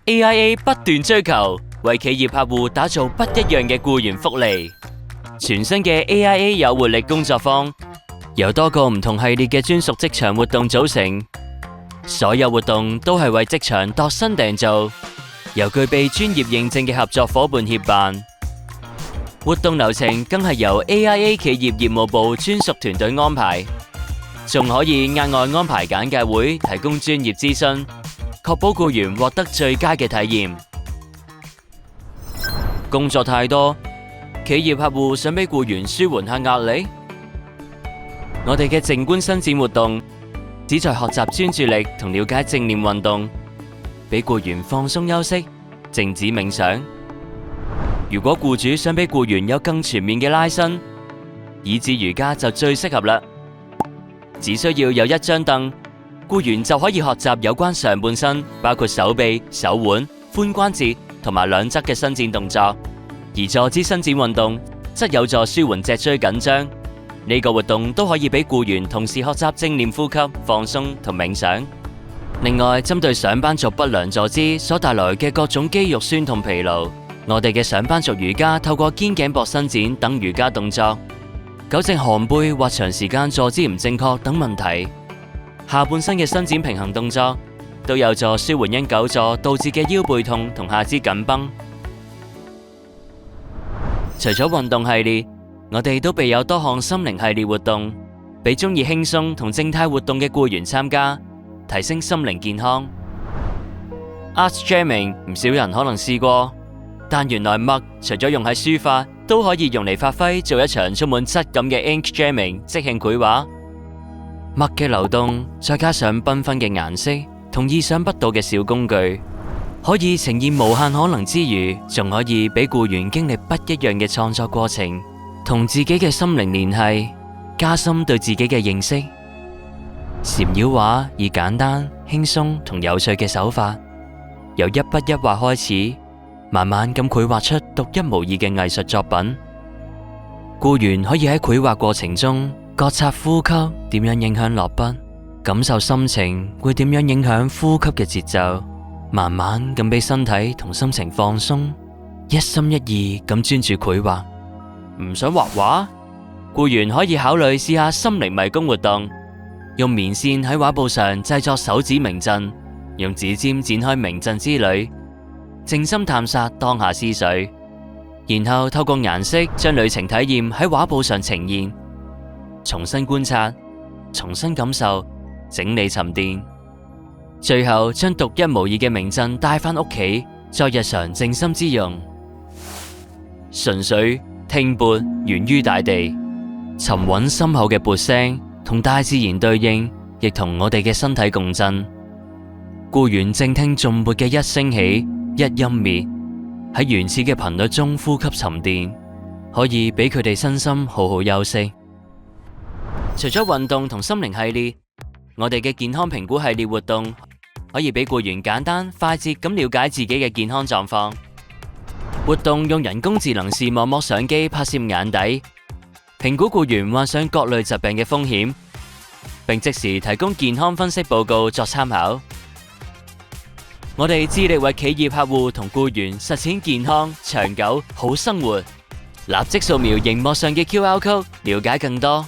AIA 不斷追求為企業客戶打造不一樣嘅僱員福利。全新嘅 AIA 有活力工作坊，由多個唔同系列嘅專屬職場活動組成，所有活動都係為職場度身訂造，由具備專業認證嘅合作夥伴協辦。活動流程更係由 AIA 企業業務部專屬團隊安排，仲可以額外安排簡介會，提供專業諮詢，確保僱員獲得最佳嘅體驗。工作太多，企業客戶想俾僱員舒緩下壓力。我哋嘅靜觀伸展活動，旨在學習專注力同了解正念運動，俾僱員放鬆休息、靜止冥想。如果僱主想俾僱員有更全面嘅拉伸，椅子瑜伽就最適合啦。只需要有一張凳，僱員就可以學習有關上半身，包括手臂、手腕、髖關節同埋兩側嘅伸展動作。而坐姿伸展運動則有助舒緩脊椎緊張。呢個活動都可以俾僱員同時學習正念呼吸、放鬆同冥想。另外，針對上班族不良坐姿所帶來嘅各種肌肉酸痛疲勞，我哋嘅上班族瑜伽透過肩頸膊伸展等瑜伽動作，糾正寒背或長時間坐姿唔正確等問題。下半身嘅伸展平衡動作都有助舒緩因久坐導致嘅腰背痛同下肢緊繃。除咗運動系列，我哋都備有多項心靈系列活動，俾中意輕鬆同靜態活動嘅僱員參加，提升心靈健康。Art Jamming 唔少人可能試過，但原來墨除咗用喺書法，都可以用嚟發揮做一場充滿質感嘅 Ink Jamming 即興繪畫。墨嘅流動，再加上繽紛嘅顏色同意想不到嘅小工具，可以呈現無限可能之餘，仲可以俾僱員經歷不一樣嘅創作過程，同自己嘅心靈聯繫，加深對自己嘅認識。禪繞畫以簡單、輕鬆同有趣嘅手法，由一筆一畫開始，慢慢咁繪畫出獨一無二嘅藝術作品。僱員可以喺繪畫過程中覺察呼吸點樣影響落筆，感受心情會點樣影響呼吸嘅節奏，慢慢咁俾身體同心情放鬆，一心一意咁專注繪畫。唔想畫畫，僱員可以考慮試下心靈迷宮活動，用棉線喺畫布上製作手指明鎮，用指尖展開明鎮之旅，靜心探索當下思緒，然後透過顏色將旅程體驗喺畫布上呈現，重新觀察，重新感受，整理沉澱，最後將獨一無二嘅明鎮帶返屋企，作日常靜心之用。純粹聽缽源於大地，沉穩深厚嘅缽聲同大自然對應，亦同我哋嘅身體共振。僱員靜聽頌缽嘅一升起，一音滅，喺原始嘅頻率中呼吸沉澱，可以俾佢哋身心好好休息。除咗運動同心靈系列，我哋嘅健康評估系列活動可以俾僱員簡單快捷咁了解自己嘅健康狀況。活動用人工智能視網膜相機拍攝眼底，評估僱員患上各類疾病嘅風險，並即時提供健康分析報告作參考。我哋致力為企業客戶同僱員實踐健康、長久、好生活。立即掃描熒幕上嘅 QR Code，了解更多。